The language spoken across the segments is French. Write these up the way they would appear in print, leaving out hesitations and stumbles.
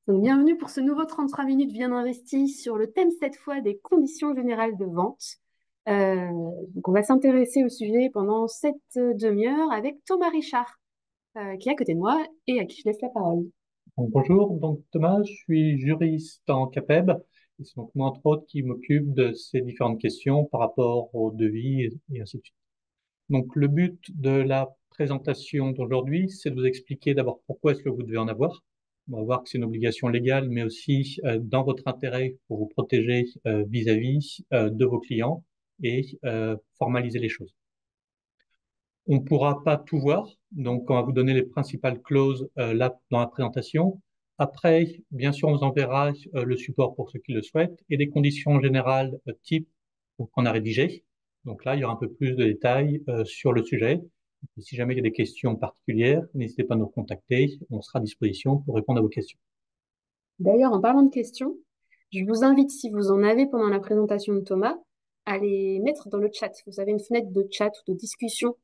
Donc, bienvenue pour ce nouveau 33 minutes bien investi sur le thème cette fois des conditions générales de vente. Euh, on va s'intéresser au sujet pendant cette demi-heure avec Thomas Richard, qui est à côté de moi et à qui je laisse la parole. Bonjour, donc Thomas, je suis juriste en CAPEB. Et c'est donc moi, entre autres, qui m'occupe de ces différentes questions par rapport au devis et ainsi de suite. Donc, le but de la présentation d'aujourd'hui, c'est de vous expliquer d'abord pourquoi est-ce que vous devez en avoir. On va voir que c'est une obligation légale, mais aussi dans votre intérêt pour vous protéger vis-à-vis de vos clients et formaliser les choses. On ne pourra pas tout voir, donc on va vous donner les principales clauses là dans la présentation. Après, bien sûr, on vous enverra le support pour ceux qui le souhaitent et des conditions générales type qu'on a rédigées. Donc là, il y aura un peu plus de détails sur le sujet. Et si jamais il y a des questions particulières, n'hésitez pas à nous contacter. On sera à disposition pour répondre à vos questions. D'ailleurs, en parlant de questions, je vous invite, si vous en avez pendant la présentation de Thomas, à les mettre dans le chat. Vous avez une fenêtre de chat ou de discussion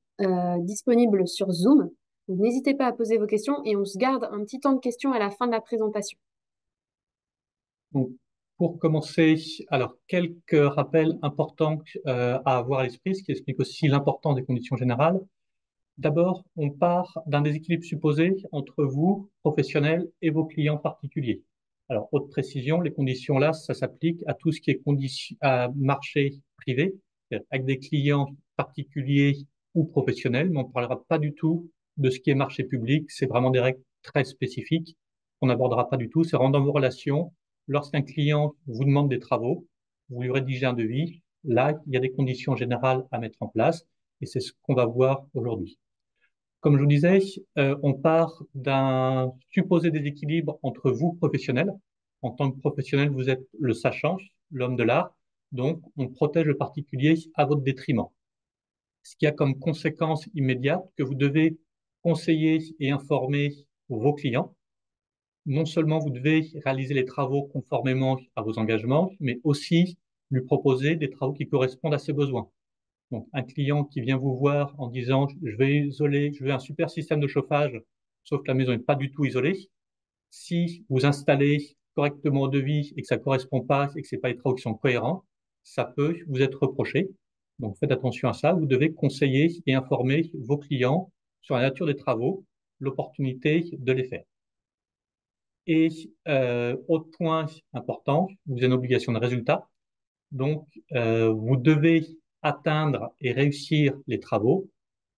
disponible sur Zoom. Donc, n'hésitez pas à poser vos questions et on se garde un petit temps de questions à la fin de la présentation. Donc, pour commencer, alors quelques rappels importants à avoir à l'esprit, ce qui explique aussi l'importance des conditions générales. D'abord, on part d'un déséquilibre supposé entre vous, professionnels, et vos clients particuliers. Alors, haute précision, les conditions là, ça s'applique à tout ce qui est à marché privé, c'est-à-dire avec des clients particuliers ou professionnels, mais on ne parlera pas du tout de ce qui est marché public. C'est vraiment des règles très spécifiques qu'on n'abordera pas du tout. C'est vraiment dans vos relations. Lorsqu'un client vous demande des travaux, vous lui rédigez un devis. Là, il y a des conditions générales à mettre en place et c'est ce qu'on va voir aujourd'hui. Comme je vous disais, on part d'un supposé déséquilibre entre vous, professionnels. En tant que professionnel, vous êtes le sachant, l'homme de l'art. Donc, on protège le particulier à votre détriment. Ce qui a comme conséquence immédiate que vous devez conseiller et informer vos clients. Non seulement vous devez réaliser les travaux conformément à vos engagements, mais aussi lui proposer des travaux qui correspondent à ses besoins. Donc, un client qui vient vous voir en disant, je vais isoler, je veux un super système de chauffage, sauf que la maison n'est pas du tout isolée. Si vous installez correctement au devis et que ça ne correspond pas et que ce n'est pas les travaux qui sont cohérents, ça peut vous être reproché. Donc, faites attention à ça. Vous devez conseiller et informer vos clients sur la nature des travaux, l'opportunité de les faire. Et autre point important, vous avez une obligation de résultat. Donc, vous devez atteindre et réussir les travaux,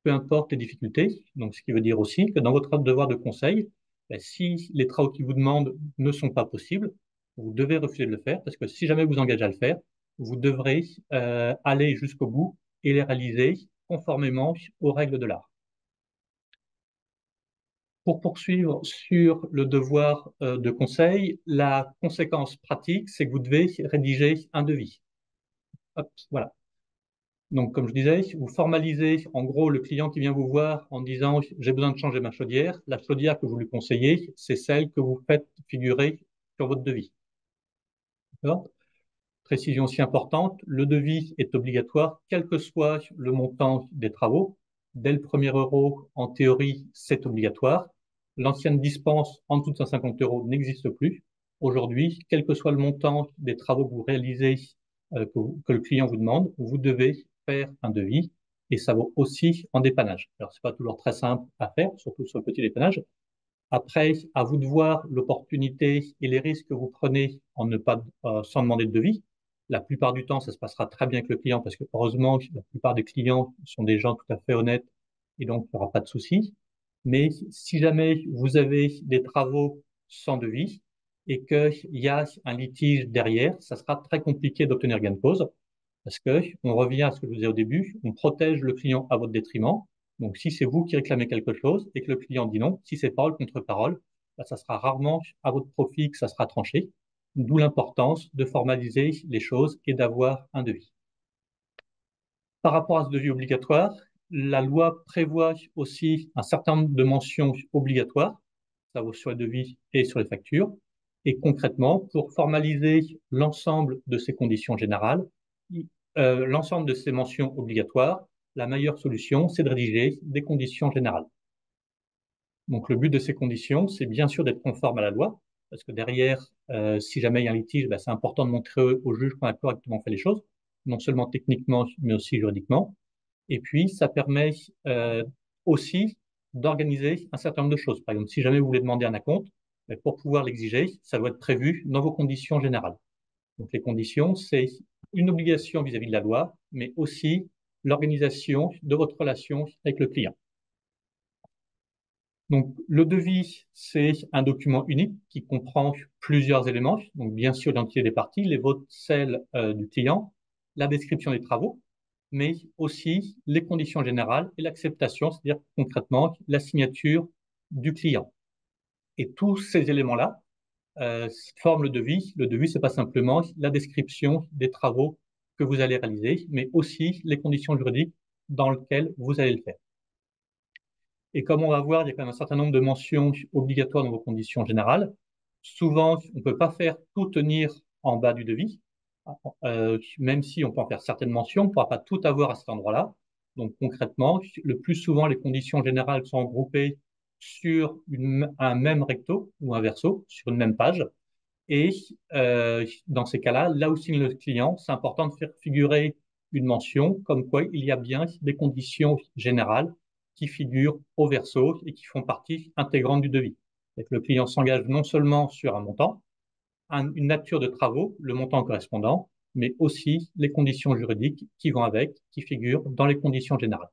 peu importe les difficultés. Donc, ce qui veut dire aussi que dans votre devoir de conseil, ben, si les travaux qui vous demandent ne sont pas possibles, vous devez refuser de le faire parce que si jamais vous engagez à le faire, vous devrez aller jusqu'au bout et les réaliser conformément aux règles de l'art. Pour poursuivre sur le devoir de conseil, la conséquence pratique, c'est que vous devez rédiger un devis. Hop, voilà. Donc, comme je disais, vous formalisez en gros le client qui vient vous voir en disant j'ai besoin de changer ma chaudière. La chaudière que vous lui conseillez, c'est celle que vous faites figurer sur votre devis. D'accord. Précision aussi importante, le devis est obligatoire quel que soit le montant des travaux. Dès le premier euro, en théorie, c'est obligatoire. L'ancienne dispense en dessous de 150 euros n'existe plus. Aujourd'hui, quel que soit le montant des travaux que vous réalisez, que le client vous demande, vous devez faire un devis et ça vaut aussi en dépannage. Alors, c'est pas toujours très simple à faire, surtout sur le petit dépannage. Après, à vous de voir l'opportunité et les risques que vous prenez en ne pas, sans demander de devis. La plupart du temps, ça se passera très bien avec le client parce que heureusement, la plupart des clients sont des gens tout à fait honnêtes et donc il n'y aura pas de souci. Mais si jamais vous avez des travaux sans devis et qu'il y a un litige derrière, ça sera très compliqué d'obtenir gain de cause parce que on revient à ce que je vous disais au début, on protège le client à votre détriment. Donc, si c'est vous qui réclamez quelque chose et que le client dit non, si c'est parole contre parole, bah, ça sera rarement à votre profit que ça sera tranché. D'où l'importance de formaliser les choses et d'avoir un devis. Par rapport à ce devis obligatoire, la loi prévoit aussi un certain nombre de mentions obligatoires. Ça vaut sur les devis et sur les factures. Et concrètement, pour formaliser l'ensemble de ces conditions générales, l'ensemble de ces mentions obligatoires, la meilleure solution, c'est de rédiger des conditions générales. Donc, le but de ces conditions, c'est bien sûr d'être conforme à la loi, parce que derrière, si jamais il y a un litige, c'est important de montrer au juge qu'on a correctement fait les choses, non seulement techniquement, mais aussi juridiquement. Et puis, ça permet aussi d'organiser un certain nombre de choses. Par exemple, si jamais vous voulez demander un acompte, pour pouvoir l'exiger, ça doit être prévu dans vos conditions générales. Donc, les conditions, c'est une obligation vis-à-vis de la loi, mais aussi l'organisation de votre relation avec le client. Donc, le devis, c'est un document unique qui comprend plusieurs éléments. Donc, bien sûr, l'identité des parties, les vôtres, celles du client, la description des travaux, mais aussi les conditions générales et l'acceptation, c'est-à-dire concrètement la signature du client. Et tous ces éléments-là forment le devis. Le devis, c'est pas simplement la description des travaux que vous allez réaliser, mais aussi les conditions juridiques dans lesquelles vous allez le faire. Et comme on va voir, il y a quand même un certain nombre de mentions obligatoires dans vos conditions générales. Souvent, on ne peut pas faire tout tenir en bas du devis, même si on peut en faire certaines mentions, on ne pourra pas tout avoir à cet endroit-là. Donc concrètement, le plus souvent, les conditions générales sont regroupées sur un même recto ou un verso, sur une même page. Et dans ces cas-là, là où signe le client, c'est important de faire figurer une mention comme quoi il y a bien des conditions générales qui figurent au verso et qui font partie intégrante du devis. Et que le client s'engage non seulement sur un montant, une nature de travaux, le montant correspondant, mais aussi les conditions juridiques qui vont avec, qui figurent dans les conditions générales.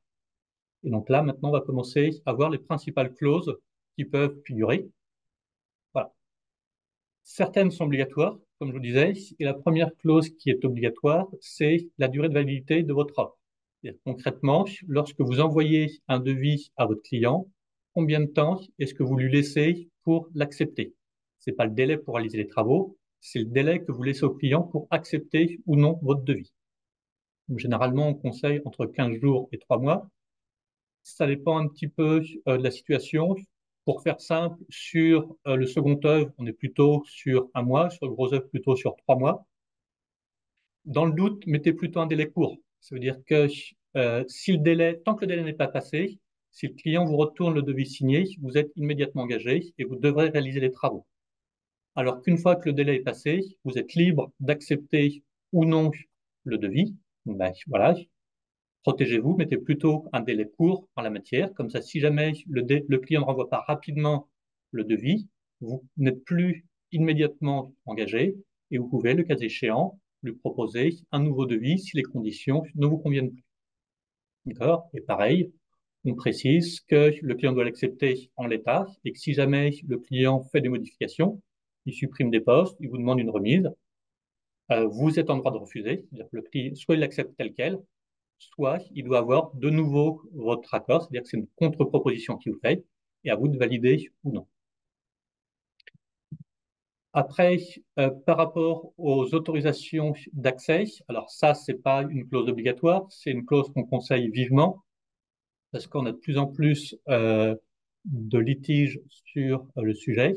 Et donc là, maintenant, on va commencer à voir les principales clauses qui peuvent figurer. Voilà. Certaines sont obligatoires, comme je vous disais, et la première clause qui est obligatoire, c'est la durée de validité de votre offre. Concrètement, lorsque vous envoyez un devis à votre client, combien de temps est-ce que vous lui laissez pour l'accepter? Ce n'est pas le délai pour réaliser les travaux, c'est le délai que vous laissez au client pour accepter ou non votre devis. Donc, généralement, on conseille entre 15 jours et 3 mois. Ça dépend un petit peu de la situation. Pour faire simple, sur le second œuvre, on est plutôt sur un mois, sur le gros œuvre, plutôt sur 3 mois. Dans le doute, mettez plutôt un délai court. Ça veut dire que si le délai, tant que le délai n'est pas passé, si le client vous retourne le devis signé, vous êtes immédiatement engagé et vous devrez réaliser les travaux. Alors qu'une fois que le délai est passé, vous êtes libre d'accepter ou non le devis. Voilà, protégez-vous, mettez plutôt un délai court en la matière. Comme ça, si jamais le client ne renvoie pas rapidement le devis, vous n'êtes plus immédiatement engagé et vous pouvez, le cas échéant, lui proposer un nouveau devis si les conditions ne vous conviennent plus. D'accord? Et pareil, on précise que le client doit l'accepter en l'état et que si jamais le client fait des modifications, il supprime des postes, il vous demande une remise, vous êtes en droit de refuser. C'est-à-dire que le client, soit il l'accepte tel quel, soit il doit avoir de nouveau votre accord, c'est-à-dire que c'est une contre-proposition qui vous fait, et à vous de valider ou non. Après, par rapport aux autorisations d'accès, alors ça, c'est pas une clause obligatoire, c'est une clause qu'on conseille vivement, parce qu'on a de plus en plus de litiges sur le sujet.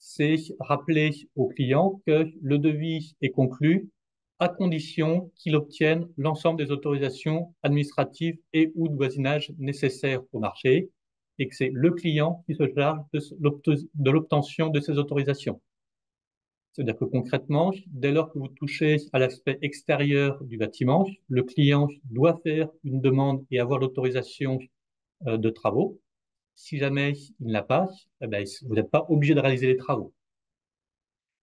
C'est rappeler au client que le devis est conclu à condition qu'il obtienne l'ensemble des autorisations administratives et ou de voisinage nécessaires au marché et que c'est le client qui se charge de l'obtention de ces autorisations. C'est-à-dire que concrètement, dès lors que vous touchez à l'aspect extérieur du bâtiment, le client doit faire une demande et avoir l'autorisation de travaux. Si jamais il ne l'a pas, vous n'êtes pas obligé de réaliser les travaux.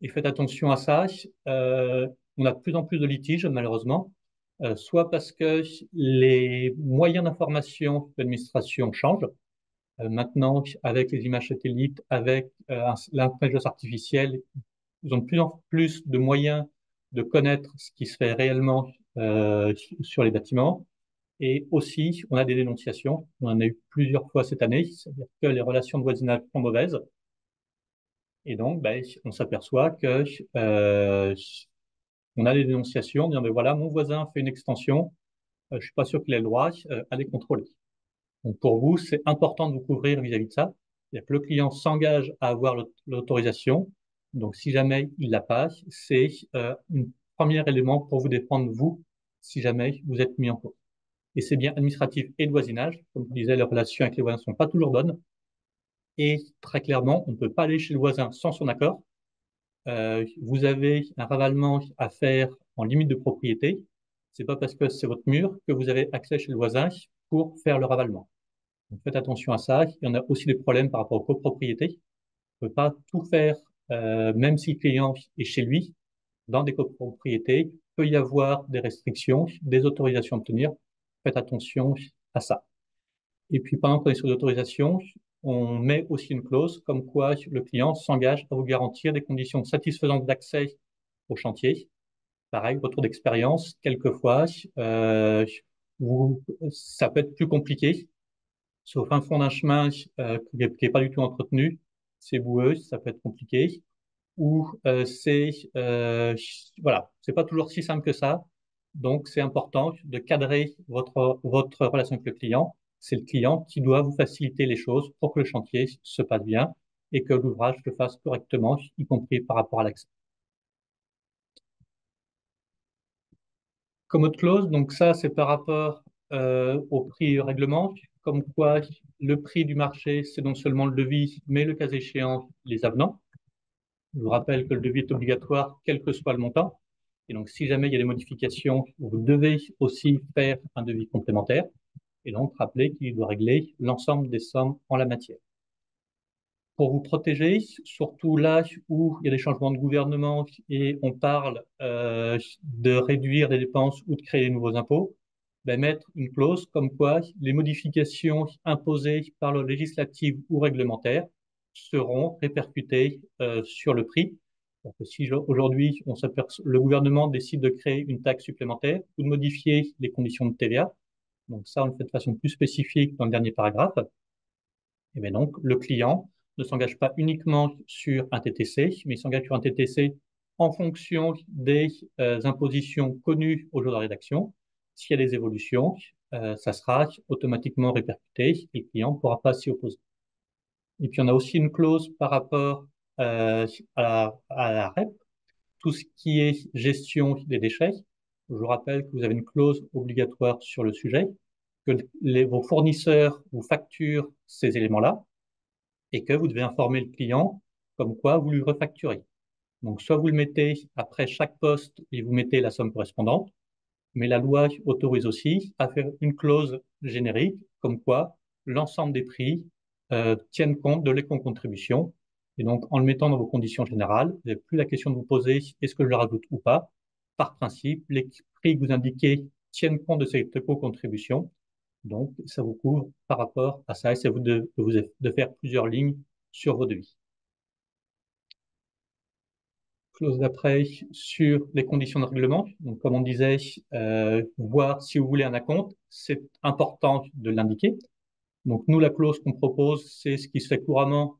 Et faites attention à ça. On a de plus en plus de litiges, malheureusement, soit parce que les moyens d'information de l'administration changent. Maintenant, avec les images satellites, avec l'intelligence artificielle, ils ont de plus en plus de moyens de connaître ce qui se fait réellement sur les bâtiments. Et aussi, on a des dénonciations. On en a eu plusieurs fois cette année, c'est-à-dire que les relations de voisinage sont mauvaises. Et donc, on s'aperçoit que on a des dénonciations en disant, voilà, mon voisin fait une extension, je suis pas sûr qu'il ait le droit, à les contrôler. Donc, pour vous, c'est important de vous couvrir vis-à-vis de ça. C'est-à-dire que le client s'engage à avoir l'autorisation. Donc, si jamais il la passe, c'est un premier élément pour vous défendre, vous, si jamais vous êtes mis en cause. Et c'est bien administratif et de voisinage. Comme je vous disais, les relations avec les voisins ne sont pas toujours bonnes. Et très clairement, on ne peut pas aller chez le voisin sans son accord. vous avez un ravalement à faire en limite de propriété, c'est pas parce que c'est votre mur que vous avez accès chez le voisin pour faire le ravalement. Donc faites attention à ça. Il y en a aussi des problèmes par rapport aux copropriétés. On ne peut pas tout faire, même si le client est chez lui. Dans des copropriétés, il peut y avoir des restrictions, des autorisations à obtenir. Faites attention à ça. Et puis, pendant qu'on est sur l'autorisation, on met aussi une clause comme quoi le client s'engage à vous garantir des conditions satisfaisantes d'accès au chantier. Pareil, retour d'expérience, quelquefois, ça peut être plus compliqué. C'est au fin fond d'un chemin qui est pas du tout entretenu, c'est boueux, ça peut être compliqué. Ou voilà, c'est pas toujours si simple que ça. Donc, c'est important de cadrer votre relation avec le client. C'est le client qui doit vous faciliter les choses pour que le chantier se passe bien et que l'ouvrage se fasse correctement, y compris par rapport à l'accès. Comme autre clause, donc ça, c'est par rapport au prix règlement, comme quoi le prix du marché, c'est non seulement le devis, mais le cas échéant, les avenants. Je vous rappelle que le devis est obligatoire, quel que soit le montant. Et donc, si jamais il y a des modifications, vous devez aussi faire un devis complémentaire. Et donc, rappelez qu'il doit régler l'ensemble des sommes en la matière. Pour vous protéger, surtout là où il y a des changements de gouvernement et on parle de réduire les dépenses ou de créer de nouveaux impôts, ben, mettre une clause comme quoi les modifications imposées par le législatif ou réglementaire seront répercutées sur le prix. Donc, si aujourd'hui le gouvernement décide de créer une taxe supplémentaire ou de modifier les conditions de TVA, donc ça on le fait de façon plus spécifique dans le dernier paragraphe, et bien donc, le client ne s'engage pas uniquement sur un TTC, mais il s'engage sur un TTC en fonction des impositions connues au jour de la rédaction. S'il y a des évolutions, ça sera automatiquement répercuté et le client ne pourra pas s'y opposer. Et puis, on a aussi une clause par rapport à la REP, tout ce qui est gestion des déchets. Je vous rappelle que vous avez une clause obligatoire sur le sujet, que vos fournisseurs vous facturent ces éléments-là et que vous devez informer le client comme quoi vous lui refacturez. Donc, soit vous le mettez après chaque poste et vous mettez la somme correspondante, mais la loi autorise aussi à faire une clause générique comme quoi l'ensemble des prix tiennent compte de l'éco-contribution. Et donc, en le mettant dans vos conditions générales, vous n'avez plus la question de vous poser est-ce que je le rajoute ou pas. Par principe, les prix que vous indiquez tiennent compte de cette éco-contribution. Donc, ça vous couvre par rapport à ça et c'est à vous de faire plusieurs lignes sur vos devis. Clause d'après sur les conditions de règlement. Donc, comme on disait, voir si vous voulez un acompte, c'est important de l'indiquer. Donc, nous, la clause qu'on propose, c'est ce qui se fait couramment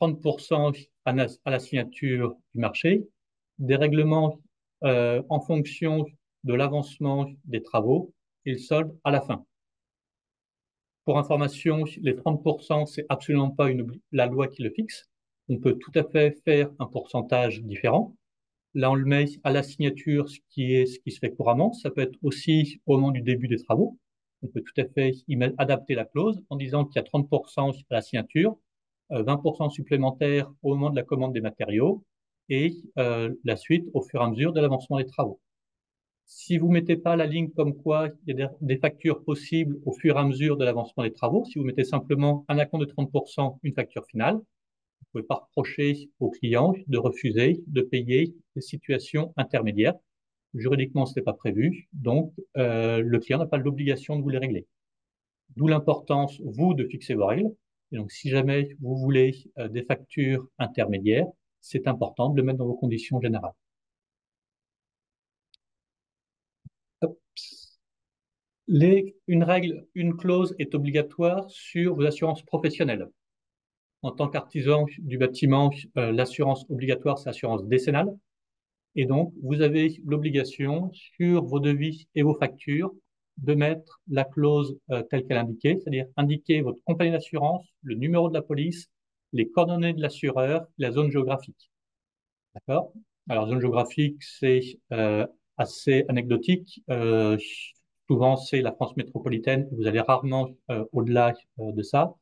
30% à la signature du marché, des règlements en fonction de l'avancement des travaux et le solde à la fin. Pour information, les 30%, c'est absolument pas la loi qui le fixe. On peut tout à fait faire un pourcentage différent. Là, on le met à la signature, ce qui se fait couramment. Ça peut être aussi au moment du début des travaux. On peut tout à fait adapter la clause en disant qu'il y a 30% à la signature, 20% supplémentaires au moment de la commande des matériaux et la suite au fur et à mesure de l'avancement des travaux. Si vous mettez pas la ligne comme quoi il y a des factures possibles au fur et à mesure de l'avancement des travaux, si vous mettez simplement un acompte de 30%, une facture finale, vous ne pouvez pas reprocher au client de refuser de payer des situations intermédiaires. Juridiquement, ce n'est pas prévu, donc le client n'a pas l'obligation de vous les régler. D'où l'importance, vous, de fixer vos règles. Et donc, si jamais vous voulez des factures intermédiaires, c'est important de le mettre dans vos conditions générales. Hop. Une clause est obligatoire sur vos assurances professionnelles. En tant qu'artisan du bâtiment, l'assurance obligatoire, c'est l'assurance décennale. Et donc, vous avez l'obligation sur vos devis et vos factures de mettre la clause telle qu'elle est indiquée, c'est-à-dire indiquer votre compagnie d'assurance, le numéro de la police, les coordonnées de l'assureur, la zone géographique. D'accord? Alors, zone géographique, c'est assez anecdotique. Souvent, c'est la France métropolitaine. Vous allez rarement au-delà de ça.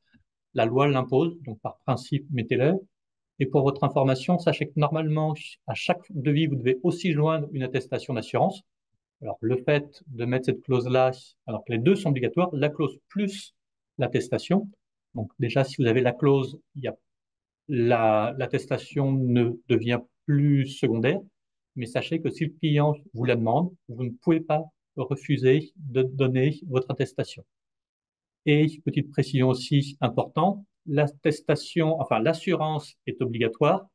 La loi l'impose, donc par principe, mettez-le. Et pour votre information, sachez que normalement, à chaque devis, vous devez aussi joindre une attestation d'assurance. Alors, le fait de mettre cette clause-là, alors que les deux sont obligatoires, la clause plus l'attestation. Donc, déjà, si vous avez la clause, il y a l'attestation ne devient plus secondaire. Mais sachez que si le client vous la demande, vous ne pouvez pas refuser de donner votre attestation. Et petite précision aussi importante, l'attestation, enfin l'assurance est obligatoire,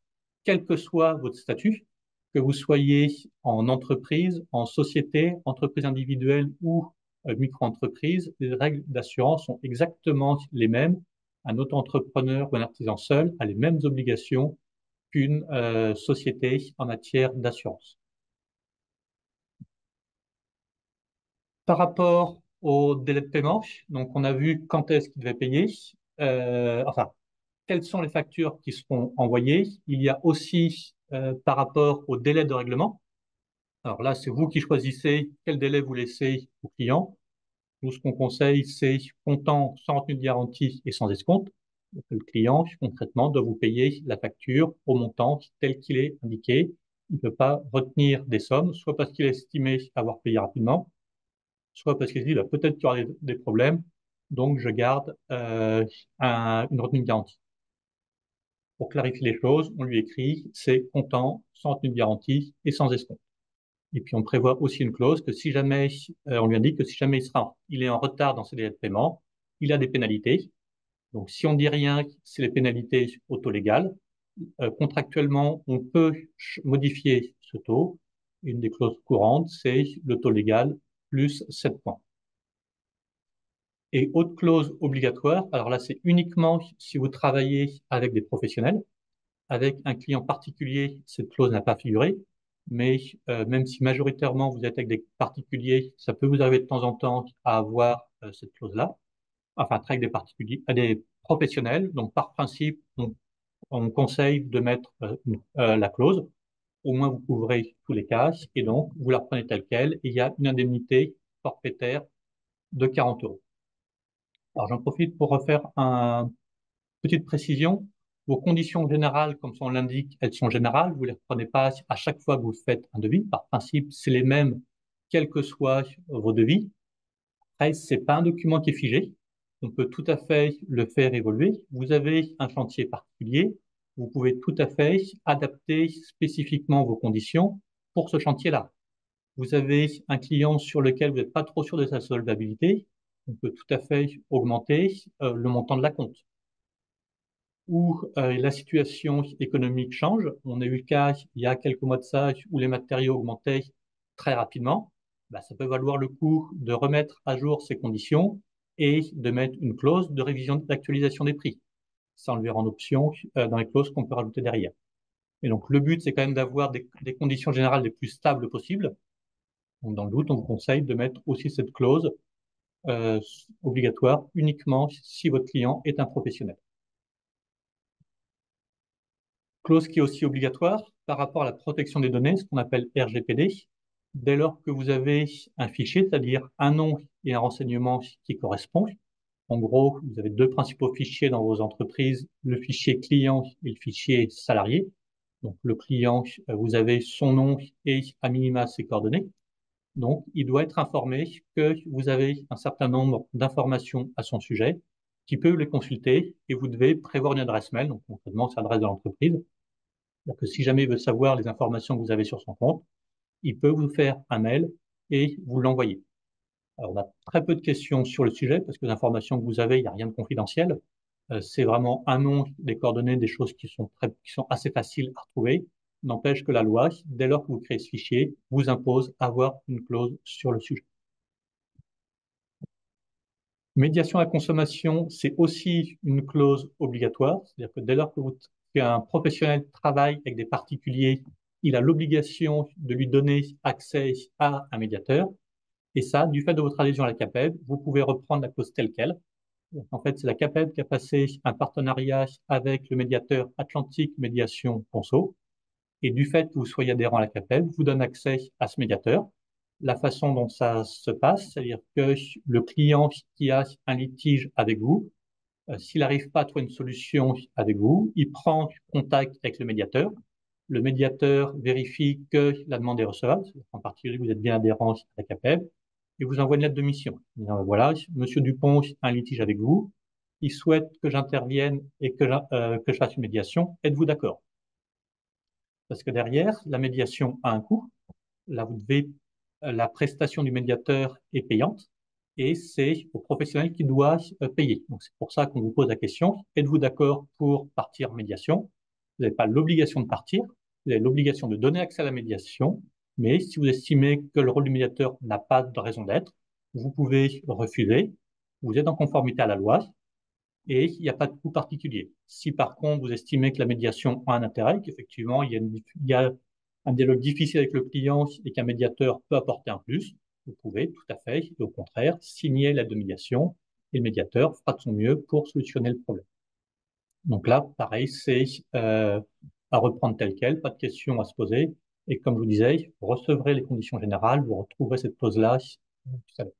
quel que soit votre statut, que vous soyez en entreprise, en société, entreprise individuelle ou micro-entreprise, les règles d'assurance sont exactement les mêmes. Un auto-entrepreneur ou un artisan seul a les mêmes obligations qu'une société en matière d'assurance. Par rapport au délai de paiement, donc on a vu quand est-ce qu'il devait payer, enfin, quelles sont les factures qui seront envoyées. Il y a aussi par rapport au délai de règlement. Alors là, c'est vous qui choisissez quel délai vous laissez au client. Nous, ce qu'on conseille, c'est comptant sans retenue de garantie et sans escompte. Donc, le client, concrètement, doit vous payer la facture au montant tel qu'il est indiqué. Il ne peut pas retenir des sommes, soit parce qu'il est estimé avoir payé rapidement, soit parce qu'il se dit bah, peut-être qu'il y aura des problèmes, donc je garde une retenue de garantie. Pour clarifier les choses, on lui écrit c'est comptant, sans retenue de garantie et sans escompte. Et puis on prévoit aussi une clause que si jamais on lui indique que si jamais il est en retard dans ses délais de paiement, il a des pénalités. Donc si on dit rien, c'est les pénalités au taux légal. Contractuellement, on peut modifier ce taux. Une des clauses courantes, c'est le taux légal plus 7 points. Et autre clause obligatoire, alors là, c'est uniquement si vous travaillez avec des professionnels. Avec un client particulier, cette clause n'a pas figuré, mais même si majoritairement vous êtes avec des particuliers, ça peut vous arriver de temps en temps à avoir cette clause-là. Enfin, avec des particuliers, à des professionnels. Donc, par principe, on conseille de mettre la clause. Au moins, vous couvrez tous les cas et donc vous la prenez telle quelle. Et il y a une indemnité forfaitaire de 40 euros. Alors, j'en profite pour refaire une petite précision. Vos conditions générales, comme son l'indique, elles sont générales. Vous ne les reprenez pas à chaque fois que vous faites un devis. Par principe, c'est les mêmes, quels que soient vos devis. Après, ce n'est pas un document qui est figé. On peut tout à fait le faire évoluer. Vous avez un chantier particulier. Vous pouvez tout à fait adapter spécifiquement vos conditions pour ce chantier-là. Vous avez un client sur lequel vous n'êtes pas trop sûr de sa solvabilité. On peut tout à fait augmenter le montant de la compte où la situation économique change. On a eu le cas il y a quelques mois de ça où les matériaux augmentaient très rapidement. Bah, ça peut valoir le coup de remettre à jour ces conditions et de mettre une clause de révision d'actualisation des prix. Ça, on le verra en option dans les clauses qu'on peut rajouter derrière. Et donc, le but, c'est quand même d'avoir des conditions générales les plus stables possibles. Donc, dans le doute, on vous conseille de mettre aussi cette clause obligatoire uniquement si votre client est un professionnel. Clause qui est aussi obligatoire par rapport à la protection des données, ce qu'on appelle RGPD. Dès lors que vous avez un fichier, c'est-à-dire un nom et un renseignement qui correspondent, en gros, vous avez deux principaux fichiers dans vos entreprises, le fichier client et le fichier salarié. Donc, le client, vous avez son nom et à minima ses coordonnées. Donc, il doit être informé que vous avez un certain nombre d'informations à son sujet, qui peut les consulter et vous devez prévoir une adresse mail, donc concrètement, c'est l'adresse de l'entreprise. C'est-à-dire que si jamais il veut savoir les informations que vous avez sur son compte, il peut vous faire un mail et vous l'envoyer. Alors, on a très peu de questions sur le sujet parce que les informations que vous avez, il n'y a rien de confidentiel. C'est vraiment un nom, des coordonnées, des choses qui sont assez faciles à retrouver. N'empêche que la loi, dès lors que vous créez ce fichier, vous impose avoir une clause sur le sujet. Médiation à la consommation, c'est aussi une clause obligatoire. C'est-à-dire que dès lors qu'un professionnel travaille avec des particuliers, il a l'obligation de lui donner accès à un médiateur. Et ça, du fait de votre adhésion à la CAPEB, vous pouvez reprendre la clause telle quelle. En fait, c'est la CAPEB qui a passé un partenariat avec le médiateur Atlantique Médiation Conso. Et du fait que vous soyez adhérent à la CAPEB, vous donne accès à ce médiateur. La façon dont ça se passe, c'est-à-dire que le client qui a un litige avec vous S'il n'arrive pas à trouver une solution avec vous, il prend contact avec le médiateur. Le médiateur vérifie que la demande est recevable, en particulier que vous êtes bien adhérent à la CAPEB, et vous envoie une lettre de mission. Disant, voilà, Monsieur Dupont a un litige avec vous, il souhaite que j'intervienne et que je fasse une médiation. Êtes-vous d'accord? Parce que derrière, la médiation a un coût. Là, la prestation du médiateur est payante et c'est au professionnel qui doit payer. Donc, c'est pour ça qu'on vous pose la question, êtes-vous d'accord pour partir en médiation? Vous n'avez pas l'obligation de partir, vous avez l'obligation de donner accès à la médiation, mais si vous estimez que le rôle du médiateur n'a pas de raison d'être, vous pouvez refuser, vous êtes en conformité à la loi et il n'y a pas de coût particulier. Si par contre vous estimez que la médiation a un intérêt, qu'effectivement il y a un dialogue difficile avec le client et qu'un médiateur peut apporter un plus, vous pouvez tout à fait, et au contraire, signer l'aide de médiation et le médiateur fera de son mieux pour solutionner le problème. Donc là, pareil, c'est à reprendre tel quel, pas de questions à se poser. Et comme je vous disais, vous recevrez les conditions générales, vous retrouverez cette clause-là tout à l'heure.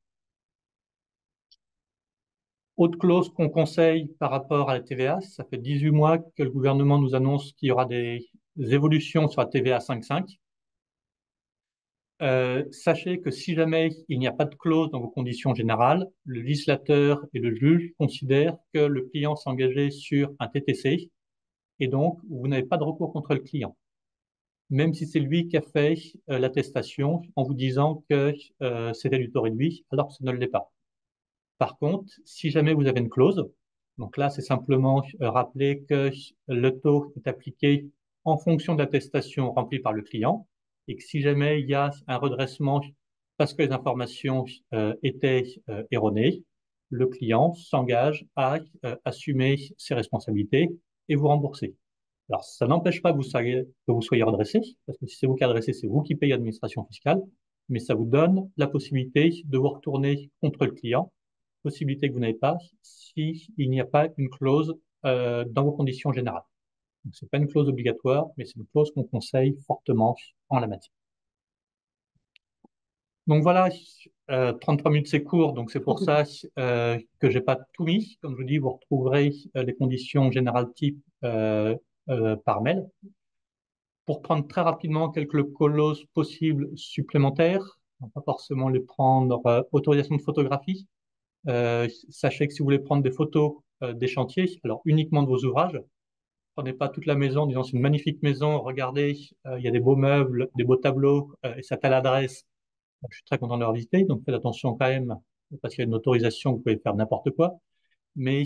Autre clause qu'on conseille par rapport à la TVA, ça fait 18 mois que le gouvernement nous annonce qu'il y aura des évolutions sur la TVA 5.5. Sachez que si jamais il n'y a pas de clause dans vos conditions générales, le législateur et le juge considèrent que le client s'est engagé sur un TTC et donc vous n'avez pas de recours contre le client, même si c'est lui qui a fait l'attestation en vous disant que c'était du tort réduit alors que ce ne l'est pas. Par contre, si jamais vous avez une clause, donc là, c'est simplement rappeler que le taux est appliqué en fonction de l'attestation remplie par le client et que si jamais il y a un redressement parce que les informations étaient erronées, le client s'engage à assumer ses responsabilités et vous rembourser. Alors, ça n'empêche pas que vous soyez redressé, parce que si c'est vous qui adressez, c'est vous qui payez l'administration fiscale, mais ça vous donne la possibilité de vous retourner contre le client, possibilité que vous n'avez pas s'il n'y a pas une clause dans vos conditions générales. Donc, ce n'est pas une clause obligatoire, mais c'est une clause qu'on conseille fortement en la matière. Donc voilà, 33 minutes c'est court, donc c'est pour ça que j'ai pas tout mis. Comme je vous dis, vous retrouverez les conditions générales type par mail. Pour prendre très rapidement quelques clauses possibles supplémentaires, on va pas forcément les prendre. Autorisation de photographie. Sachez que si vous voulez prendre des photos des chantiers, alors uniquement de vos ouvrages, prenez pas toute la maison en disant c'est une magnifique maison, regardez, il y a des beaux meubles, des beaux tableaux et c'est à telle adresse. Je suis très content de leur visiter, donc faites attention quand même, parce qu'il y a une autorisation, vous pouvez faire n'importe quoi. Mais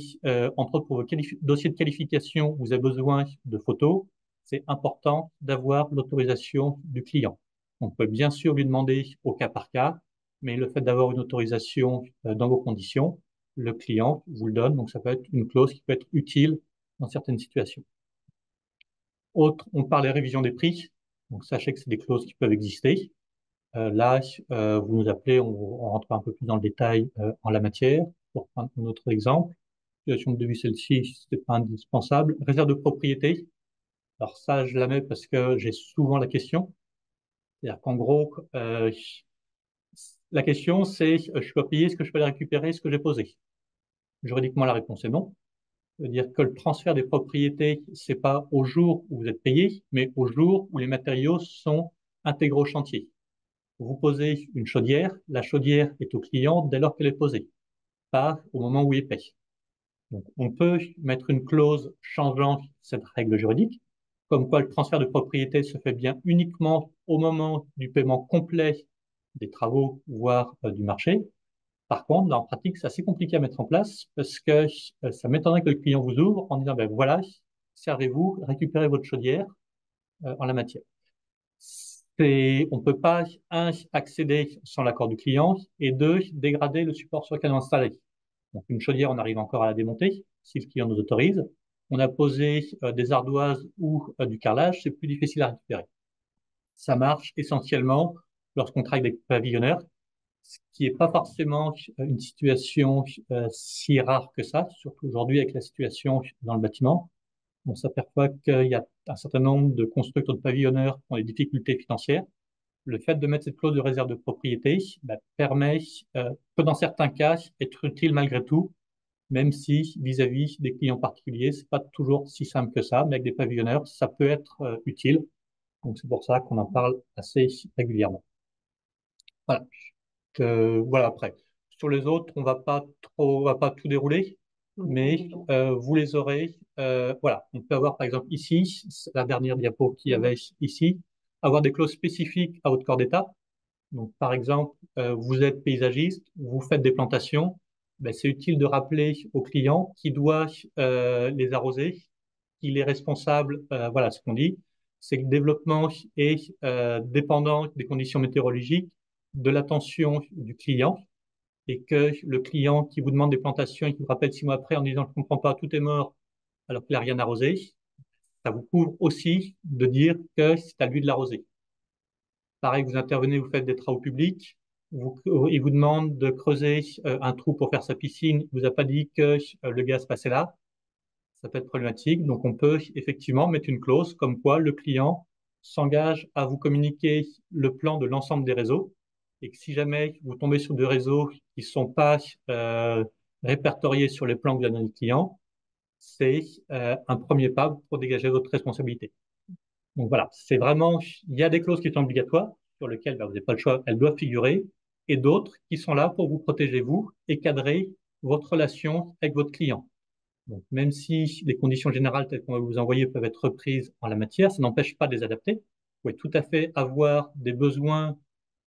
entre autres, pour vos dossiers de qualification, vous avez besoin de photos. C'est important d'avoir l'autorisation du client. On peut bien sûr lui demander au cas par cas, mais le fait d'avoir une autorisation dans vos conditions, le client vous le donne, donc ça peut être une clause qui peut être utile dans certaines situations. Autre, on parle des révisions des prix. Donc sachez que c'est des clauses qui peuvent exister. Là, vous nous appelez, on rentre un peu plus dans le détail en la matière. Pour prendre un autre exemple, situation de devis, celle-ci, c'est pas indispensable. Réserve de propriété. Alors ça, je la mets parce que j'ai souvent la question. C'est-à-dire qu'en gros, la question c'est, je peux payer, est-ce que je peux les récupérer, ce que j'ai posé? Juridiquement, la réponse est non. C'est-à-dire que le transfert des propriétés, c'est pas au jour où vous êtes payé, mais au jour où les matériaux sont intégrés au chantier. Vous posez une chaudière, la chaudière est au client dès lors qu'elle est posée, pas au moment où il paye. Donc, on peut mettre une clause changeant cette règle juridique, comme quoi le transfert de propriété se fait bien uniquement au moment du paiement complet des travaux, voire du marché. Par contre, en pratique, c'est assez compliqué à mettre en place parce que ça m'étonnerait que le client vous ouvre en disant, ben voilà, servez-vous, récupérez votre chaudière en la matière. On ne peut pas, un, accéder sans l'accord du client et deux, dégrader le support sur lequel on est installé. Donc, une chaudière, on arrive encore à la démonter si le client nous autorise. On a posé des ardoises ou du carrelage, c'est plus difficile à récupérer. Ça marche essentiellement lorsqu'on travaille avec des pavillonneurs, ce qui n'est pas forcément une situation si rare que ça, surtout aujourd'hui avec la situation dans le bâtiment. On s'aperçoit qu'il y a un certain nombre de constructeurs de pavillonneurs qui ont des difficultés financières. Le fait de mettre cette clause de réserve de propriété permet, peut dans certains cas être utile malgré tout, même si vis-à-vis des clients particuliers, c'est pas toujours si simple que ça, mais avec des pavillonneurs, ça peut être utile. Donc c'est pour ça qu'on en parle assez régulièrement. Voilà. Voilà après. Sur les autres, on va pas tout dérouler, mais vous les aurez. Voilà, on peut avoir par exemple ici, la dernière diapo qu'il y avait ici, avoir des clauses spécifiques à votre corps d'état. Donc par exemple, vous êtes paysagiste, vous faites des plantations, ben, c'est utile de rappeler au client qui doit les arroser, qu'il est responsable. Voilà ce qu'on dit, c'est que le développement est dépendant des conditions météorologiques, de l'attention du client et que le client qui vous demande des plantations et qui vous rappelle 6 mois après en disant je ne comprends pas, tout est mort alors qu'il n'a rien arrosé, ça vous couvre aussi de dire que c'est à lui de l'arroser. Pareil, vous intervenez, vous faites des travaux publics, il vous demande de creuser un trou pour faire sa piscine, il vous a pas dit que le gaz passait là, ça peut être problématique. Donc on peut effectivement mettre une clause comme quoi le client s'engage à vous communiquer le plan de l'ensemble des réseaux et que si jamais vous tombez sur des réseaux qui ne sont pas répertoriés sur les plans que vous avez donné le client, c'est un premier pas pour dégager votre responsabilité. Donc voilà, c'est vraiment, il y a des clauses qui sont obligatoires sur lesquelles ben, vous n'avez pas le choix, elles doivent figurer, et d'autres qui sont là pour vous protéger vous et cadrer votre relation avec votre client. Donc, même si les conditions générales telles qu'on va vous envoyer peuvent être reprises en la matière, ça n'empêche pas de les adapter. Vous pouvez tout à fait avoir des besoins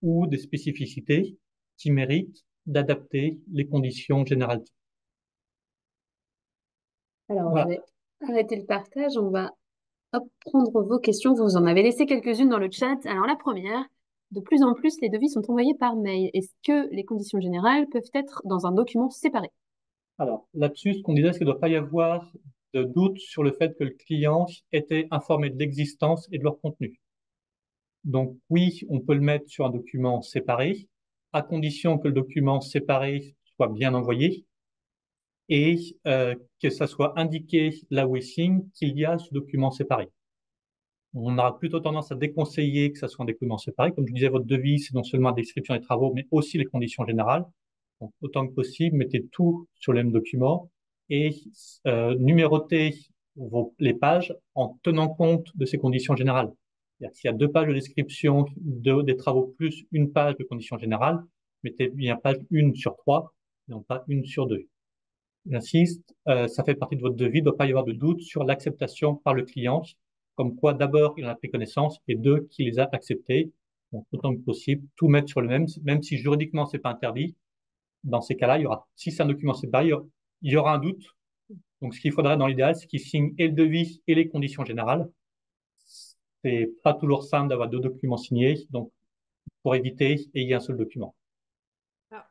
ou des spécificités qui méritent d'adapter les conditions générales. Alors, je Voilà. vais arrêter le partage. On va hop, prendre vos questions. Vous en avez laissé quelques-unes dans le chat. Alors, la première, de plus en plus, les devis sont envoyés par mail. Est-ce que les conditions générales peuvent être dans un document séparé? Alors, là-dessus, ce qu'on disait, c'est qu'il ne doit pas y avoir de doute sur le fait que le client était informé de l'existence et de leur contenu. Donc, oui, on peut le mettre sur un document séparé, à condition que le document séparé soit bien envoyé et que ça soit indiqué là où il signe qu'il y a ce document séparé. On aura plutôt tendance à déconseiller que ça soit un document séparé. Comme je disais, votre devis, c'est non seulement la description des travaux, mais aussi les conditions générales. Donc, autant que possible, mettez tout sur le même document et numérotez les pages en tenant compte de ces conditions générales. C'est-à-dire s'il y a 2 pages de description des travaux plus une page de conditions générales, mettez bien page 1 sur 3, non pas 1 sur 2. J'insiste, ça fait partie de votre devis, il ne doit pas y avoir de doute sur l'acceptation par le client, comme quoi d'abord il en a pris connaissance et deux, qu'il les a acceptés. Donc, autant que possible, tout mettre sur le même, même si juridiquement c'est pas interdit. Dans ces cas-là, il y aura, si c'est un document séparé, il y aura un doute. Donc, ce qu'il faudrait dans l'idéal, c'est qu'il signe et le devis et les conditions générales. C'est pas toujours simple d'avoir 2 documents signés, donc pour éviter, ayez un seul document. Alors,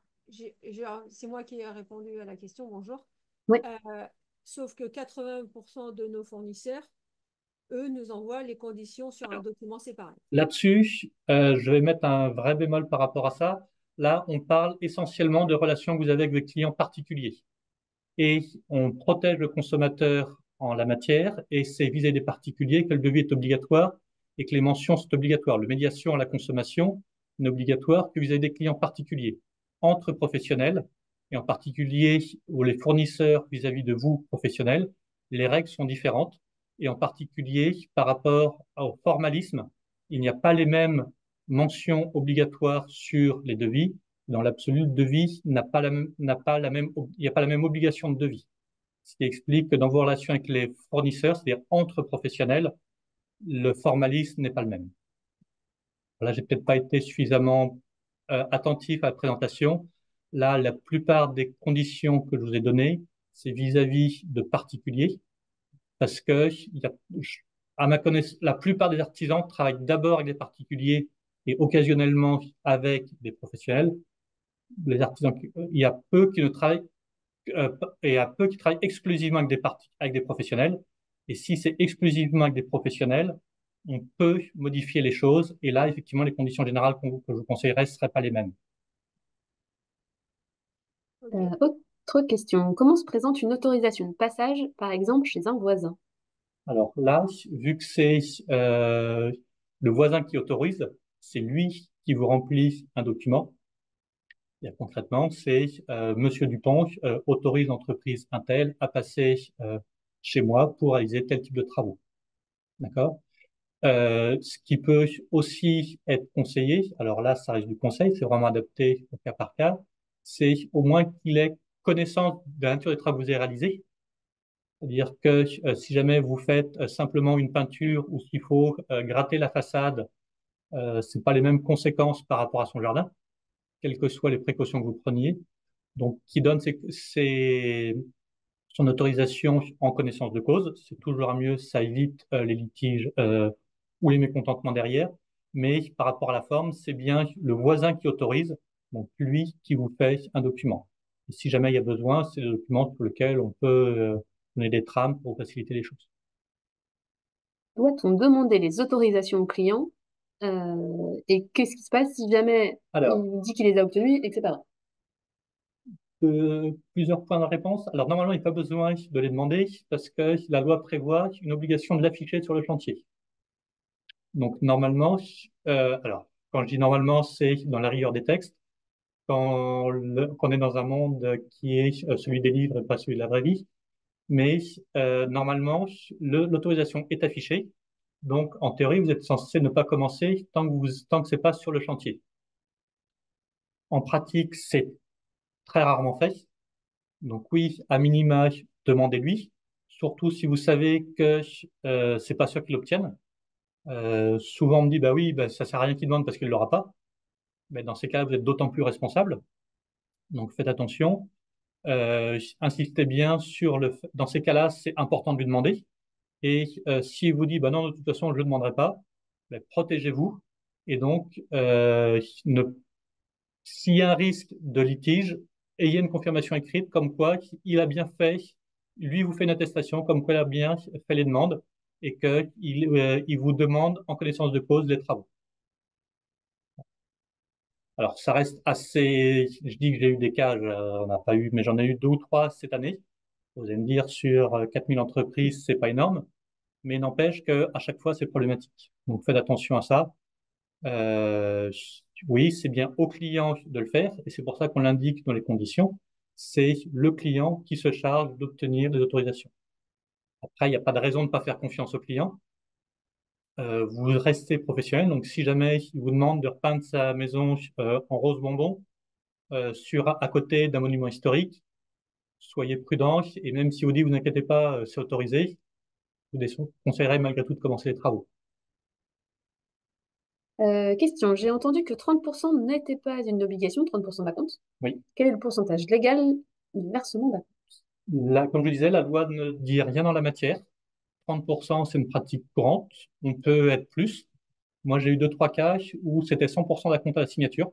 c'est moi qui ai répondu à la question, bonjour. Oui. Sauf que 80% de nos fournisseurs, eux, nous envoient les conditions sur un document séparé. Là-dessus, je vais mettre un vrai bémol par rapport à ça. Là, on parle essentiellement de relations que vous avez avec des clients particuliers. Et on protège le consommateur en la matière, et c'est vis-à-vis des particuliers que le devis est obligatoire et que les mentions sont obligatoires. Le médiation à la consommation n'est obligatoire que vis-à-vis des clients particuliers. Entre professionnels, et en particulier ou les fournisseurs vis-à-vis de vous, professionnels, les règles sont différentes. Et en particulier, par rapport au formalisme, il n'y a pas les mêmes mentions obligatoires sur les devis. Dans l'absolu, le devis n'a pas la même, il n'y a pas la même obligation de devis. Ce qui explique que dans vos relations avec les fournisseurs, c'est-à-dire entre professionnels, le formalisme n'est pas le même. Là, j'ai peut-être pas été suffisamment attentif à la présentation. Là, la plupart des conditions que je vous ai données, c'est vis-à-vis de particuliers, parce que, à ma connaissance, la plupart des artisans travaillent d'abord avec des particuliers et occasionnellement avec des professionnels. Les artisans, il y a peu qui ne travaillent et à peu qui travaillent exclusivement avec des professionnels. Et si c'est exclusivement avec des professionnels, on peut modifier les choses. Et là, effectivement, les conditions générales que je vous conseillerais ne seraient pas les mêmes. Okay. Autre question. Comment se présente une autorisation de passage, par exemple, chez un voisin? Alors là, vu que c'est le voisin qui autorise, c'est lui qui vous remplit un document. Et concrètement, c'est Monsieur Dupont autorise l'entreprise Intel à passer chez moi pour réaliser tel type de travaux. D'accord? Ce qui peut aussi être conseillé, alors là, ça reste du conseil, c'est vraiment adapté au cas par cas, c'est au moins qu'il ait connaissance de la nature des travaux que vous avez réalisés. C'est-à-dire que si jamais vous faites simplement une peinture ou s'il faut gratter la façade, c'est pas les mêmes conséquences par rapport à son jardin, quelles que soient les précautions que vous preniez. Donc, qui donne son autorisation en connaissance de cause. C'est toujours mieux, ça évite les litiges ou les mécontentements derrière. Mais par rapport à la forme, c'est bien le voisin qui autorise, donc lui qui vous fait un document. Et si jamais il y a besoin, c'est le document sur lequel on peut donner des trames pour faciliter les choses. Doit-on demander les autorisations au client? Et qu'est-ce qui se passe si jamais Alors, il dit qu'il les a obtenues, etc. plusieurs points de réponse. Alors, normalement, il n'y a pas besoin de les demander parce que la loi prévoit une obligation de l'afficher sur le chantier. Donc, normalement, alors, quand je dis normalement, c'est dans la rigueur des textes. Quand on est dans un monde qui est celui des livres et pas celui de la vraie vie. Mais normalement, l'autorisation est affichée. Donc, en théorie, vous êtes censé ne pas commencer tant que c'est pas sur le chantier. En pratique, c'est très rarement fait. Donc oui, à minima, demandez-lui. Surtout si vous savez que c'est pas sûr qu'il l'obtienne. Souvent, on me dit, bah oui, bah, ça sert à rien qu'il demande parce qu'il l'aura pas. Mais dans ces cas, vous êtes d'autant plus responsable. Donc faites attention. Insistez bien sur dans ces cas-là, c'est important de lui demander. Et s'il vous dit, bah non, de toute façon, je ne le demanderai pas, bah, protégez-vous. Et donc, s'il y a un risque de litige, ayez une confirmation écrite comme quoi il a bien fait, lui vous fait une attestation comme quoi il a bien fait les demandes et qu'il vous demande en connaissance de cause les travaux. Alors, ça reste assez. Je dis que j'ai eu des cas, on n'a pas eu, mais j'en ai eu deux ou trois cette année. Vous allez me dire, sur 4000 entreprises, c'est pas énorme, mais n'empêche qu'à chaque fois, c'est problématique. Donc, faites attention à ça. Euh, oui, c'est bien au client de le faire, et c'est pour ça qu'on l'indique dans les conditions. C'est le client qui se charge d'obtenir des autorisations. Après, il n'y a pas de raison de ne pas faire confiance au client. Vous restez professionnel, donc si jamais il vous demande de repeindre sa maison en rose bonbon à côté d'un monument historique, soyez prudent, et même si vous dites, vous inquiétez pas, c'est autorisé, je vous conseillerais malgré tout de commencer les travaux. Question, j'ai entendu que 30% n'était pas une obligation, 30% d'acompte. Oui. Quel est le pourcentage légal du versement d'acompte? Là, comme je disais, la loi ne dit rien dans la matière. 30%, c'est une pratique courante. On peut être plus. Moi, j'ai eu deux, trois cas où c'était 100% d'acompte à la signature.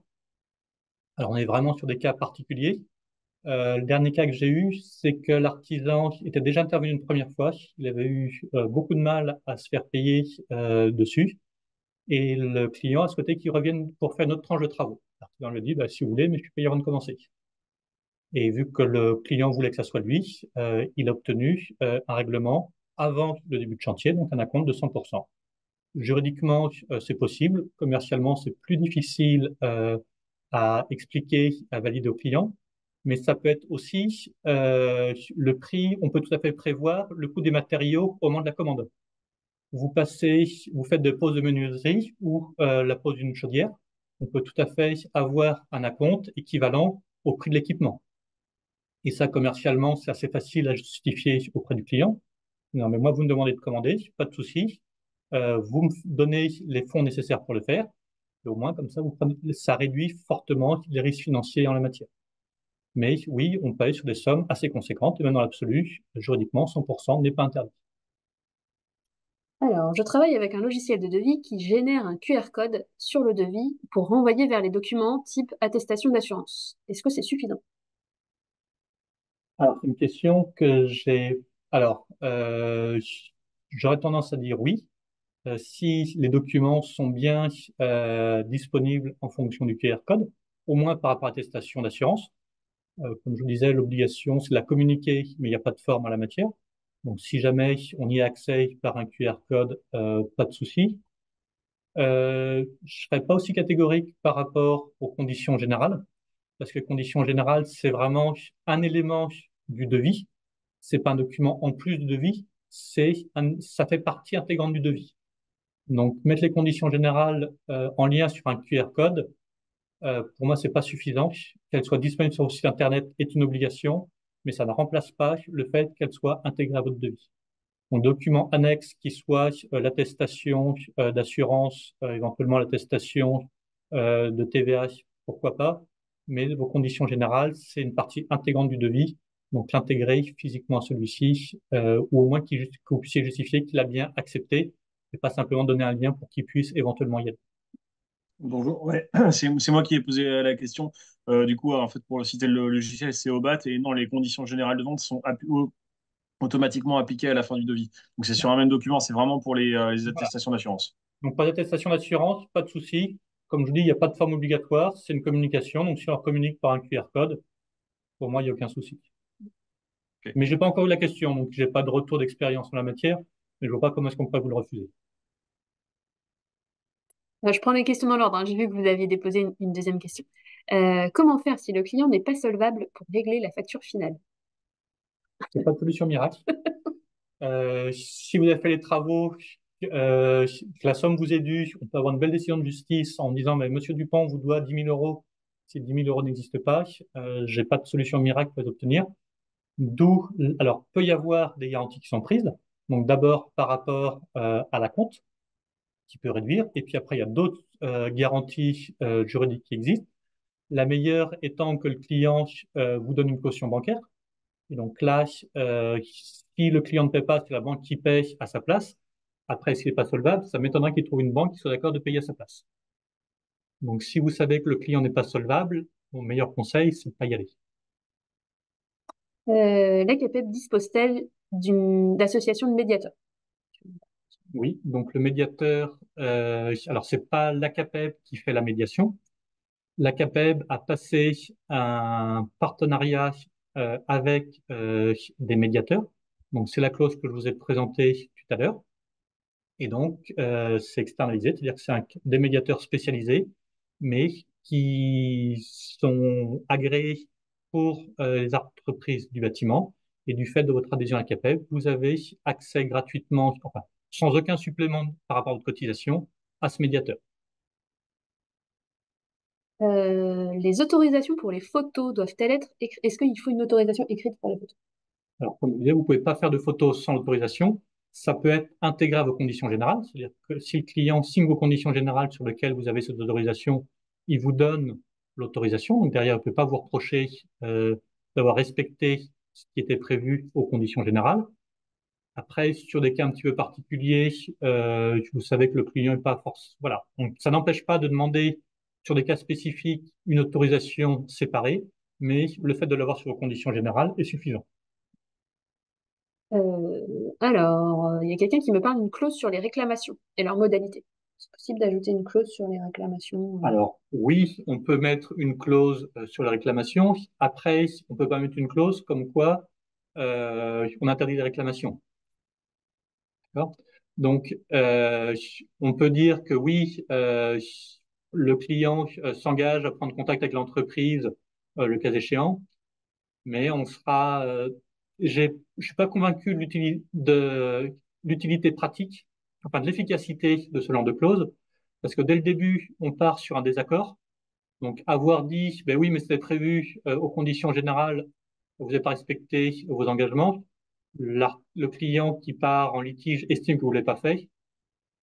Alors, on est vraiment sur des cas particuliers. Le dernier cas que j'ai eu, c'est que l'artisan était déjà intervenu une première fois. Il avait eu beaucoup de mal à se faire payer dessus. Et le client a souhaité qu'il revienne pour faire une autre tranche de travaux. L'artisan lui dit, bah, si vous voulez, mais je suis payé avant de commencer. Et vu que le client voulait que ça soit lui, il a obtenu un règlement avant le début de chantier, donc un acompte de 100%. Juridiquement, c'est possible. Commercialement, c'est plus difficile à expliquer, à valider au client. Mais ça peut être aussi le prix, on peut tout à fait prévoir le coût des matériaux au moment de la commande. Vous faites des poses de menuiserie ou la pose d'une chaudière. On peut tout à fait avoir un acompte équivalent au prix de l'équipement. Et ça, commercialement, c'est assez facile à justifier auprès du client. Non, mais moi, vous me demandez de commander, pas de souci. Vous me donnez les fonds nécessaires pour le faire. Et au moins, comme ça, ça réduit fortement les risques financiers en la matière. Mais oui, on paye sur des sommes assez conséquentes, et même dans l'absolu, juridiquement, 100% n'est pas interdit. Alors, je travaille avec un logiciel de devis qui génère un QR code sur le devis pour renvoyer vers les documents type attestation d'assurance. Est-ce que c'est suffisant? Alors, c'est une question que j'ai. Alors, j'aurais tendance à dire oui. Si les documents sont bien disponibles en fonction du QR code, au moins par rapport à l'attestation d'assurance. Comme je vous disais, l'obligation, c'est de la communiquer, mais il n'y a pas de forme à la matière. Donc, si jamais on y a accès par un QR code, pas de souci. Je ne serais pas aussi catégorique par rapport aux conditions générales. parce que les conditions générales, c'est vraiment un élément du devis. C'est pas un document en plus du devis, ça fait partie intégrante du devis. Donc, mettre les conditions générales en lien sur un QR code, pour moi, c'est pas suffisant. Qu'elles soient disponibles sur votre site Internet est une obligation, mais ça ne remplace pas le fait qu'elles soient intégrées à votre devis. Un document annexe qui soit l'attestation d'assurance, éventuellement l'attestation de TVA, pourquoi pas, mais vos conditions générales, c'est une partie intégrante du devis, donc l'intégrer physiquement à celui-ci, ou au moins que vous puissiez justifier qu'il a bien accepté, et pas simplement donner un lien pour qu'il puisse éventuellement y aller. Bonjour, ouais, c'est moi qui ai posé la question. Du coup, en fait, pour citer le logiciel, c'est OBAT et non, les conditions générales de vente sont automatiquement appliquées à la fin du devis. Donc, c'est sur un même document, c'est vraiment pour les Voilà. attestations d'assurance. Donc, pas d'attestation d'assurance, pas de souci. Comme je vous dis, il n'y a pas de forme obligatoire, c'est une communication. Donc, si on leur communique par un QR code, pour moi, il n'y a aucun souci. Ok. Mais j'ai pas encore eu la question, donc j'ai pas de retour d'expérience en la matière, mais je vois pas comment est-ce qu'on pourrait vous le refuser. Je prends les questions dans l'ordre, hein. J'ai vu que vous aviez déposé une deuxième question. Comment faire si le client n'est pas solvable pour régler la facture finale? C'est pas de solution miracle. Si vous avez fait les travaux, que la somme vous est due, on peut avoir une belle décision de justice en disant, mais Monsieur Dupont, on vous doit 10 000 euros. Si 10 000 euros n'existent pas, j'ai pas de solution miracle pour les obtenir. D'où, alors, peut y avoir des garanties qui sont prises. Donc, d'abord, par rapport à la compte, qui peut réduire. Et puis après, il y a d'autres garanties juridiques qui existent. La meilleure étant que le client vous donne une caution bancaire. Et donc là, si le client ne paie pas, c'est la banque qui paye à sa place. Après, s'il n'est pas solvable, ça m'étonnerait qu'il trouve une banque qui soit d'accord de payer à sa place. Donc, si vous savez que le client n'est pas solvable, mon meilleur conseil, c'est de ne pas y aller. La CAPEB dispose-t-elle d'associations de médiateurs? Oui, donc le médiateur, alors c'est pas l'ACAPEB qui fait la médiation. L'ACAPEB a passé un partenariat avec des médiateurs. Donc, c'est la clause que je vous ai présentée tout à l'heure. Et donc, c'est externalisé, c'est-à-dire que des médiateurs spécialisés, mais qui sont agréés pour les entreprises du bâtiment. Et du fait de votre adhésion à la CAPEB, vous avez accès gratuitement, enfin, sans aucun supplément par rapport à votre cotisation, à ce médiateur. Les autorisations pour les photos doivent-elles être écrites? Est-ce qu'il faut une autorisation écrite pour les photos? Alors, comme je disais, vous ne pouvez pas faire de photos sans autorisation. Ça peut être intégré à vos conditions générales, c'est-à-dire que si le client signe vos conditions générales sur lesquelles vous avez cette autorisation, il vous donne l'autorisation. Donc derrière, il ne peut pas vous reprocher d'avoir respecté ce qui était prévu aux conditions générales. Après, sur des cas un petit peu particuliers, vous savez que le client n'est pas force. Voilà. Donc, ça n'empêche pas de demander sur des cas spécifiques une autorisation séparée, mais le fait de l'avoir sur vos conditions générales est suffisant. Il y a quelqu'un qui me parle d'une clause sur les réclamations et leurs modalités. C'est possible d'ajouter une clause sur les réclamations? Alors, oui, on peut mettre une clause sur la réclamation. Après, on peut pas mettre une clause comme quoi on interdit les réclamations. D'accord. Donc, on peut dire que oui, le client s'engage à prendre contact avec l'entreprise le cas échéant, mais je suis pas convaincu de l'utilité pratique, enfin de l'efficacité de ce genre de clause, parce que dès le début, on part sur un désaccord. Donc, avoir dit, ben oui, mais c'était prévu aux conditions générales, vous n'avez pas respecté vos engagements. Le client qui part en litige estime que vous ne l'avez pas fait.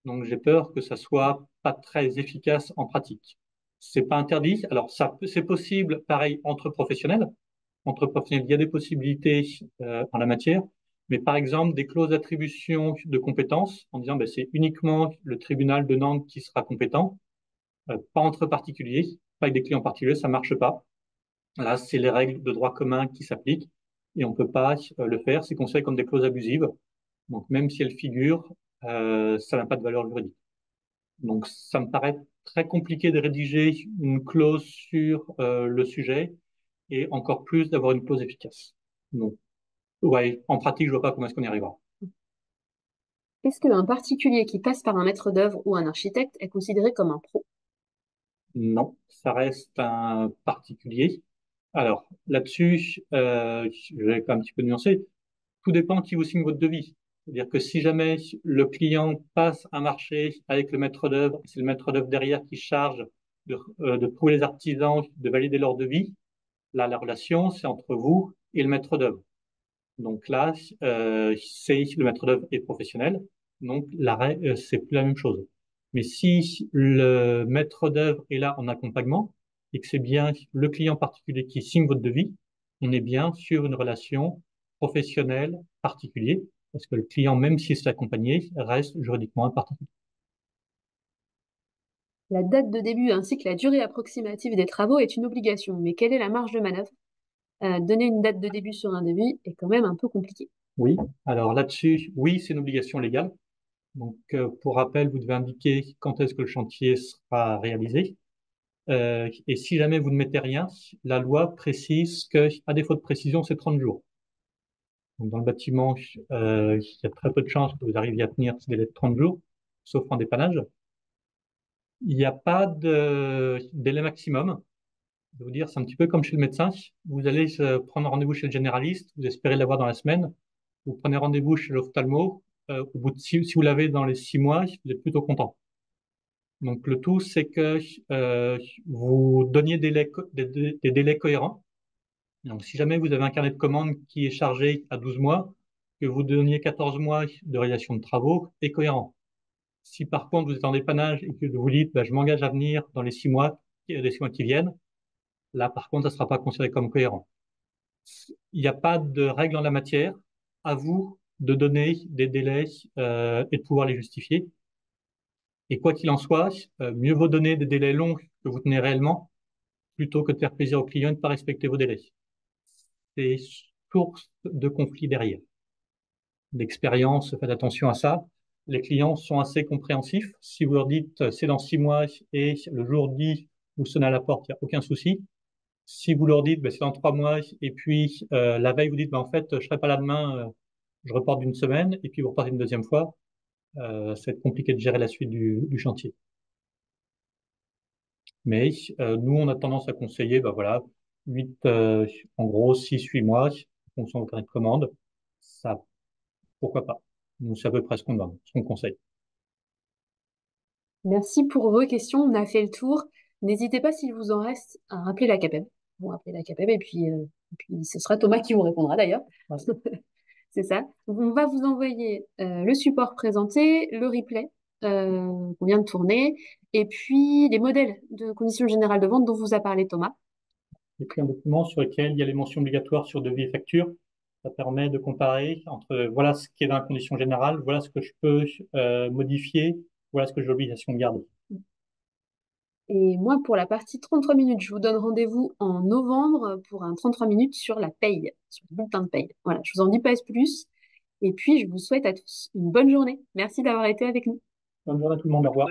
Donc, j'ai peur que ça soit pas très efficace en pratique. C'est pas interdit. Alors, c'est possible, pareil, entre professionnels. Entre professionnels, il y a des possibilités en la matière. Mais par exemple, des clauses d'attribution de compétences en disant, ben, c'est uniquement le tribunal de Nantes qui sera compétent, pas entre particuliers, pas avec des clients particuliers, ça marche pas. Là, c'est les règles de droit commun qui s'appliquent et on peut pas le faire. C'est considéré comme des clauses abusives. Donc, même si elles figurent, ça n'a pas de valeur juridique. Donc, ça me paraît très compliqué de rédiger une clause sur le sujet et encore plus d'avoir une clause efficace. Donc, ouais, en pratique, je vois pas comment est-ce qu'on y arrivera. Est-ce qu'un particulier qui passe par un maître d'œuvre ou un architecte est considéré comme un pro? Non, ça reste un particulier. Alors, là-dessus, je vais un petit peu nuancer. Tout dépend qui vous signe votre devis. C'est-à-dire que si jamais le client passe un marché avec le maître d'œuvre, c'est le maître d'œuvre derrière qui charge de trouver les artisans, de valider leur devis, là, la relation, c'est entre vous et le maître d'œuvre. Donc là, c'est le maître d'œuvre est professionnel, donc l'arrêt, c'est plus la même chose. Mais si le maître d'œuvre est là en accompagnement et que c'est bien le client particulier qui signe votre devis, on est bien sur une relation professionnelle particulier, parce que le client, même s'il s'est accompagné, reste juridiquement un particulier. La date de début ainsi que la durée approximative des travaux est une obligation, mais quelle est la marge de manœuvre? Donner une date de début sur un devis est quand même un peu compliqué. Oui, alors là-dessus, oui, c'est une obligation légale. Donc, pour rappel, vous devez indiquer quand est-ce que le chantier sera réalisé. Et si jamais vous ne mettez rien, la loi précise qu'à défaut de précision, c'est 30 jours. Donc, dans le bâtiment, il y a très peu de chances que vous arriviez à tenir ce délai de 30 jours, sauf en dépannage. Il n'y a pas de délai maximum. Je vais vous dire, c'est un petit peu comme chez le médecin. Vous allez prendre rendez-vous chez le généraliste, vous espérez l'avoir dans la semaine. Vous prenez rendez-vous chez l'ophtalmo. Au bout de si vous l'avez dans les 6 mois, vous êtes plutôt content. Donc, le tout, c'est que vous donniez des délais cohérents. Donc, si jamais vous avez un carnet de commandes qui est chargé à 12 mois, que vous donniez 14 mois de réalisation de travaux, est cohérent. Si par contre vous êtes en dépannage et que vous dites, bah, je m'engage à venir dans les 6 mois qui viennent, là par contre, ça ne sera pas considéré comme cohérent. Il n'y a pas de règle en la matière. À vous de donner des délais et de pouvoir les justifier. Et quoi qu'il en soit, mieux vaut donner des délais longs que vous tenez réellement plutôt que de faire plaisir aux clients et de ne pas respecter vos délais. C'est source de conflits derrière. D'expérience, faites attention à ça. Les clients sont assez compréhensifs. Si vous leur dites c'est dans 6 mois et le jour dit vous sonnez à la porte, il n'y a aucun souci. Si vous leur dites c'est dans 3 mois et puis la veille vous dites en fait je ne serai pas là demain, je reporte d'une semaine et puis vous repartez une deuxième fois, ça va être compliqué de gérer la suite du chantier. Mais nous, on a tendance à conseiller, voilà, 8, en gros, 6, 8 mois, en fonction de votre carnet de commande. Ça, pourquoi pas? Donc, c'est à peu près ce qu'on conseille. Merci pour vos questions, on a fait le tour. N'hésitez pas s'il vous en reste à rappeler la CAPEB. Vous rappelez la CAPEB et puis ce sera Thomas qui vous répondra d'ailleurs. Ouais. C'est ça. On va vous envoyer le support présenté, le replay qu'on vient de tourner, et puis les modèles de conditions générales de vente dont vous a parlé Thomas. Et puis un document sur lequel il y a les mentions obligatoires sur devis et facture. Ça permet de comparer entre voilà ce qui est dans la condition générale, voilà ce que je peux modifier, voilà ce que j'ai l'obligation de garder. Et moi, pour la partie 33 minutes, je vous donne rendez-vous en novembre pour un 33 minutes sur la paye, sur le bulletin de paye. Voilà, je vous en dis pas plus. Et puis, je vous souhaite à tous une bonne journée. Merci d'avoir été avec nous. Bonne journée à tout le monde, au revoir.